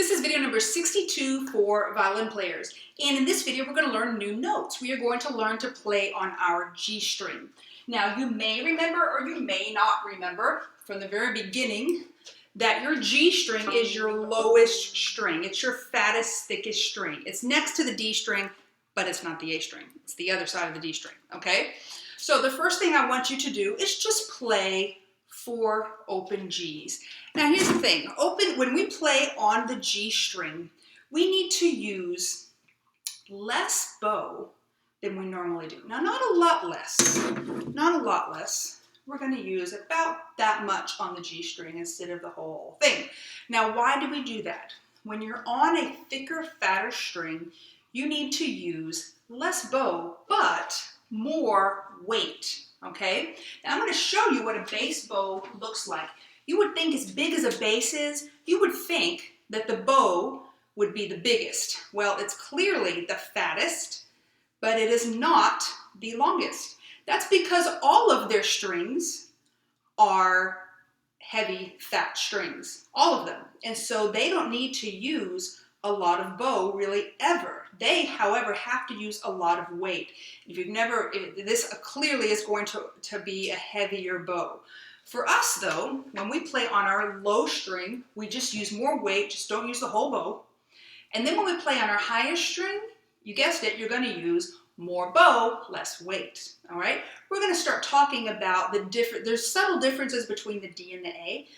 This is video number 62 for violin players, and in this video we're going to learn new notes. We are going to learn to play on our G string. Now you may remember or you may not remember from the very beginning that your G string is your lowest string. It's your fattest, thickest string. It's next to the D string, but it's not the A string. It's the other side of the D string, okay? So the first thing I want you to do is just play 4 open Gs. Now here's the thing, when we play on the G string, we need to use less bow than we normally do. Now not a lot less, we're going to use about that much on the G string instead of the whole thing. Now why do we do that? When you're on a thicker, fatter string, you need to use less bow, but more weight. Okay, now I'm going to show you what a bass bow looks like. You would think as big as a bass is, you would think that the bow would be the biggest. Well, it's clearly the fattest, but it is not the longest. That's because all of their strings are heavy, fat strings, all of them. And so they don't need to use a lot of bow really ever. They, however, have to use a lot of weight. If you've never, this clearly is going to be a heavier bow. For us though, when we play on our low string, we just use more weight, just don't use the whole bow. And then when we play on our highest string, you guessed it, you're going to use more bow, less weight. All right? We're going to start talking about there's subtle differences between the D and the A.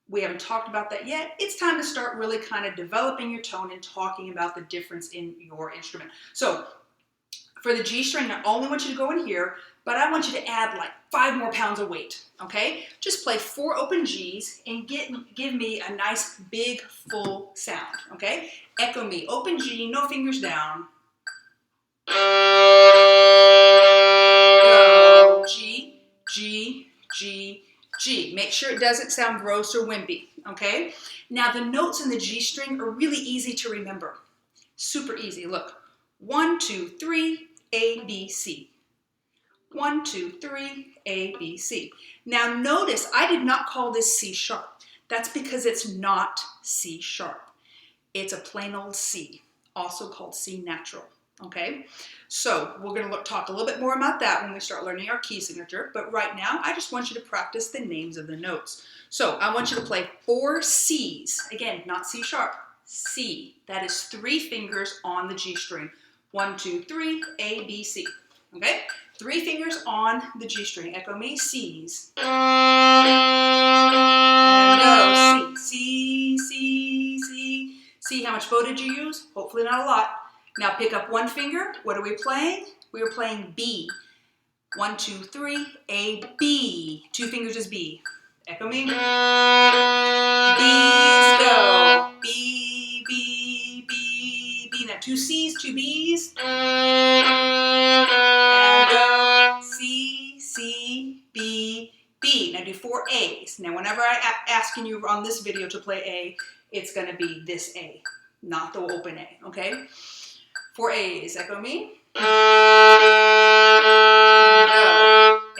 We haven't talked about that yet. It's time to start really kind of developing your tone and talking about the difference in your instrument. So for the G string, I only want you to go in here, but I want you to add like 5 more pounds of weight, okay? Just play 4 open Gs and give me a nice, big, full sound, okay? Echo me, open G, no fingers down. Go, G, G, G, G. Make sure it doesn't sound gross or wimpy, okay? Now the notes in the G string are really easy to remember. Super easy, look. 1, 2, 3, A, B, C. 1, 2, 3, A, B, C. Now notice I did not call this C sharp. That's because it's not C sharp. It's a plain old C, also called C natural, okay? So we're going to talk a little bit more about that when we start learning our key signature, but right now I just want you to practice the names of the notes. So I want you to play 4 Cs. Again, not C sharp, C. That is 3 fingers on the G string. 1, 2, 3, A, B, C. Okay? 3 fingers on the G string. Echo me, C's. No, C, C, C, C. C, how much bow did you use? Hopefully not a lot. Now pick up 1 finger. What are we playing? We are playing B. 1, 2, 3, A, B. 2 fingers is B. Echo me. B's go. B, B, B, B. Now 2 C's, 2 B's. And go. C, C, B, B. Now do 4 A's. Now whenever I'm asking you on this video to play A, it's going to be this A, not the open A, okay? 4 A's. Echo me. Go.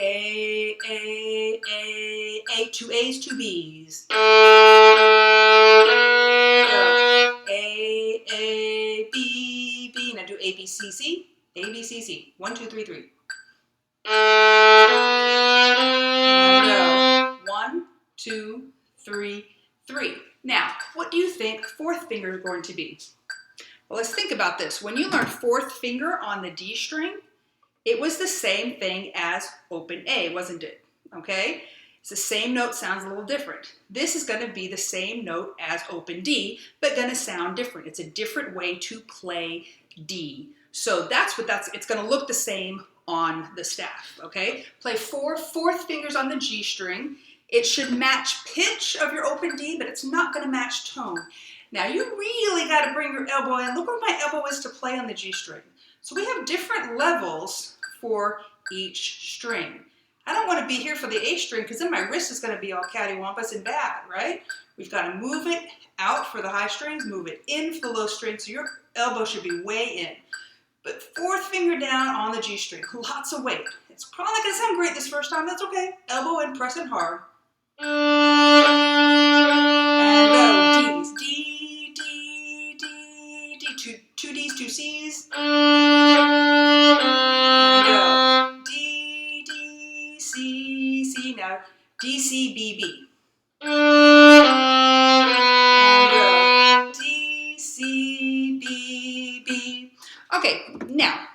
A, A, A, A. 2 A's, 2 B's. Go. A, A, B, B. Now do A, B, C, C. A, B, C, C. 1, 2, 3, 3. Go. 1, 2, 3, 3. Now, what do you think 4th finger is going to be? Well, let's think about this. When you learned 4th finger on the D string, it was the same thing as open A, wasn't it? Okay? It's the same note, sounds a little different. This is going to be the same note as open D, but going to sound different. It's a different way to play D. So it's going to look the same on the staff, okay? Play 4 4th fingers on the G string. It should match pitch of your open D, but it's not going to match tone. Now you really got to bring your elbow in. Look where my elbow is to play on the G string. So we have different levels for each string. I don't want to be here for the A string because then my wrist is going to be all cattywampus and bad, right? We've got to move it out for the high strings, move it in for the low strings, so your elbow should be way in. But 4th finger down on the G string, lots of weight. It's probably not going to sound great this first time, that's okay. Elbow in, press it hard. And go, D's, D, D, 2 Ds, 2 Cs. There we go. D, D, C, C. Now D, C, B, B. And D, C, B, B. Okay, now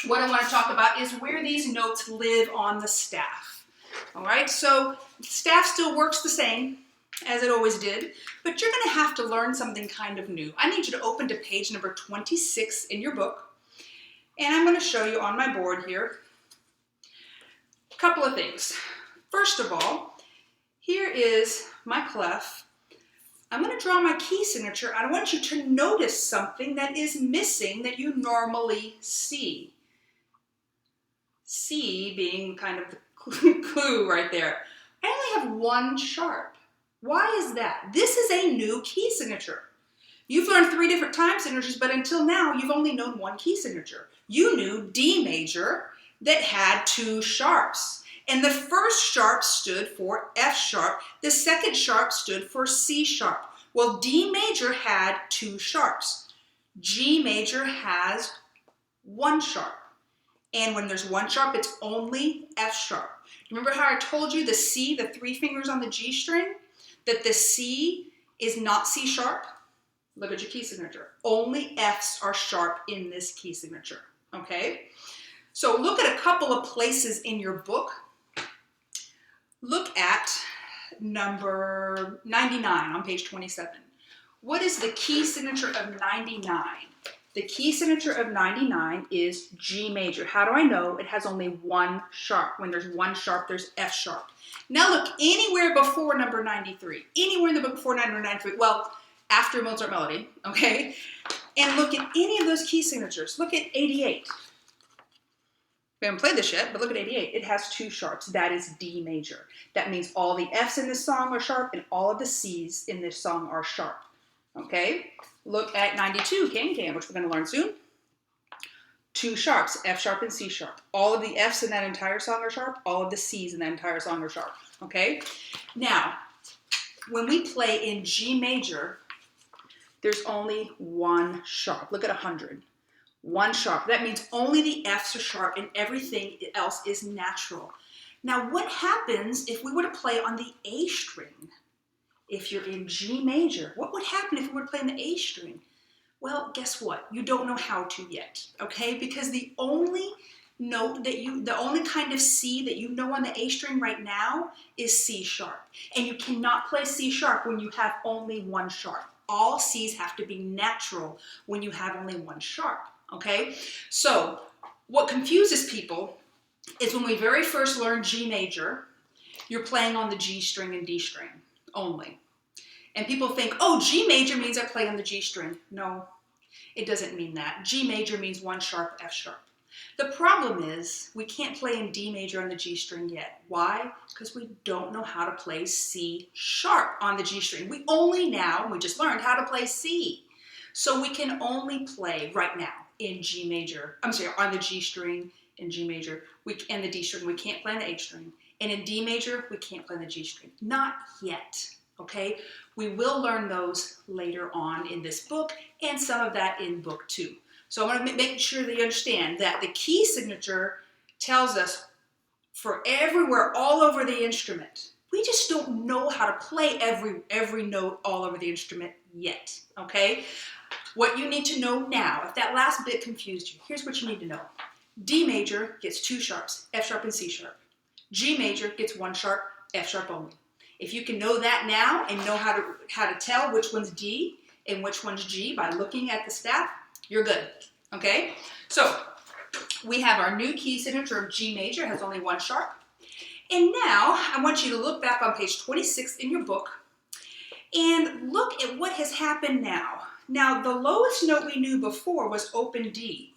what I want to talk about is where these notes live on the staff. All right, so staff still works the same as it always did, but you're going to have to learn something kind of new. I need you to open to page number 26 in your book, and I'm going to show you on my board here a couple of things. First of all, here is my clef. I'm going to draw my key signature. I want you to notice something that is missing that you normally see. C being kind of the clue right there. I only have one sharp. Why is that? This is a new key signature. You've learned 3 different time signatures, but until now, you've only known one key signature. You knew D major that had 2 sharps. And the first sharp stood for F sharp. The second sharp stood for C sharp. Well, D major had 2 sharps. G major has 1 sharp. And when there's 1 sharp, it's only F sharp. Remember how I told you the C, the 3 fingers on the G string, that the C is not C sharp? Look at your key signature. Only Fs are sharp in this key signature, okay? So look at a couple of places in your book. Look at number 99 on page 27. What is the key signature of 99? The key signature of 99 is G major. How do I know? It has only 1 sharp. When there's 1 sharp, there's F sharp. Now look anywhere before number 93. Anywhere in the book before number 93. Well, after Mozart Melody, okay? And look at any of those key signatures. Look at 88. We haven't played this yet, but look at 88. It has 2 sharps. That is D major. That means all the Fs in this song are sharp and all of the Cs in this song are sharp. Okay? Look at 92, Can, which we're going to learn soon. 2 sharps, F sharp and C sharp. All of the Fs in that entire song are sharp. All of the Cs in that entire song are sharp. Okay? Now, when we play in G major, there's only 1 sharp. Look at 100. 1 sharp. That means only the Fs are sharp and everything else is natural. Now, what happens if we were to play on the A string? If you're in G major, what would happen if we were to play on the A string? Well, guess what? You don't know how to yet, okay? Because the only note that the only kind of C that you know on the A string right now is C sharp. And you cannot play C sharp when you have only 1 sharp. All Cs have to be natural when you have only 1 sharp, okay? So what confuses people is when we very first learn G major, you're playing on the G string and D string only. And people think, oh, G major means I play on the G string. No, it doesn't mean that. G major means 1 sharp, F sharp. The problem is we can't play in D major on the G string yet. Why? Because we don't know how to play C sharp on the G string. We just learned how to play C. So we can only play right now in G major, on the G string in G major, and the D string. We can't play on the A string. And in D major, we can't play on the G string. Not yet, okay? We will learn those later on in this book and some of that in book 2. So I want to make sure that you understand that the key signature tells us for everywhere, all over the instrument. We just don't know how to play every note all over the instrument yet, okay? What you need to know now, if that last bit confused you, here's what you need to know. D major gets 2 sharps, F sharp and C sharp. G major gets 1 sharp, F sharp only. If you can know that now and know how to tell which one's D and which one's G by looking at the staff, you're good, okay? So we have our new key signature of G major, has only 1 sharp. And now I want you to look back on page 26 in your book and look at what has happened now. Now, the lowest note we knew before was open D.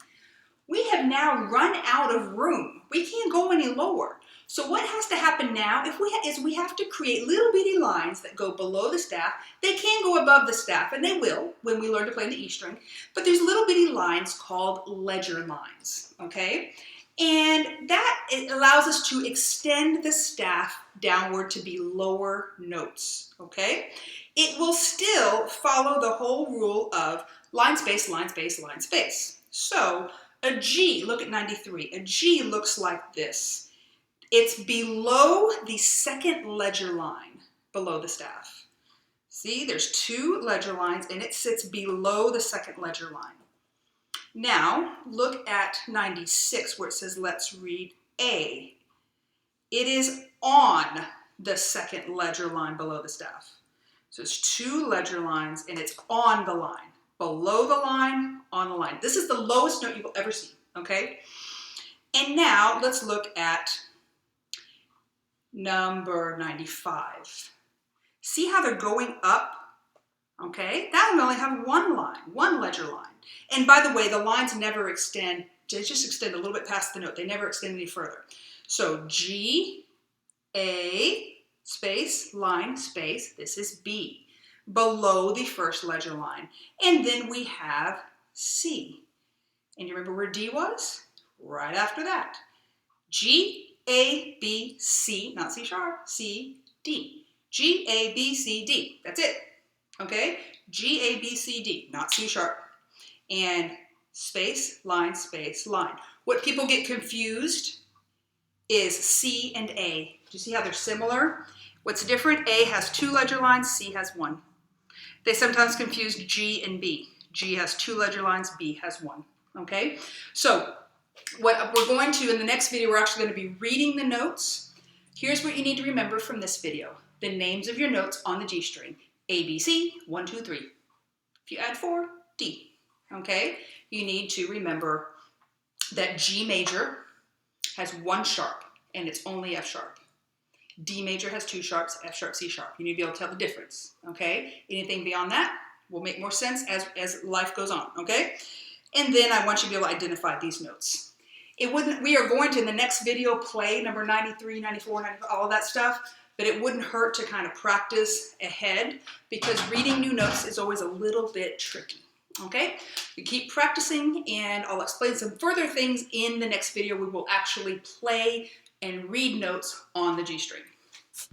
We have now run out of room. We can't go any lower. So what has to happen now is we have to create little bitty lines that go below the staff. They can go above the staff, and they will when we learn to play on the E string. But there's little bitty lines called ledger lines, okay? And that allows us to extend the staff downward to be lower notes, okay? it will still follow the whole rule of line space, line space, line space. So a G, look at 93, a G looks like this. It's below the second ledger line, below the staff. See, there's two ledger lines and it sits below the second ledger line. Now, look at 96 where it says, let's read A. It is on the second ledger line below the staff. So it's two ledger lines and it's on the line. Below the line, on the line. This is the lowest note you will ever see, okay? And now let's look at number 95. See how they're going up? Okay, that one only have one line, one ledger line. And by the way, the lines never extend, they just extend a little bit past the note. They never extend any further. So G, A, space, line, space, this is B, below the first ledger line. And then we have C. And you remember where D was? Right after that. G, A, B, C, not C sharp, C, D. G, A, B, C, D. That's it. Okay? G, A, B, C, D, not C sharp. And space, line, space, line. What people get confused is C and A. Do you see how they're similar? What's different? A has two ledger lines, C has one. They sometimes confuse G and B. G has two ledger lines, B has one. Okay? So what we're going to, in the next video, we're actually going to be reading the notes. Here's what you need to remember from this video. The names of your notes on the G string. A, B, C, 1, 2, 3. If you add 4, D. Okay? You need to remember that G major has one sharp, and it's only F sharp. D major has two sharps, F sharp, C sharp. You need to be able to tell the difference. Okay? Anything beyond that will make more sense as life goes on. Okay? And then I want you to be able to identify these notes. We are going to, in the next video, play number 93, 94, 95, all of that stuff. But it wouldn't hurt to kind of practice ahead because reading new notes is always a little bit tricky, okay? You keep practicing and I'll explain some further things in the next video. We will actually play and read notes on the G string.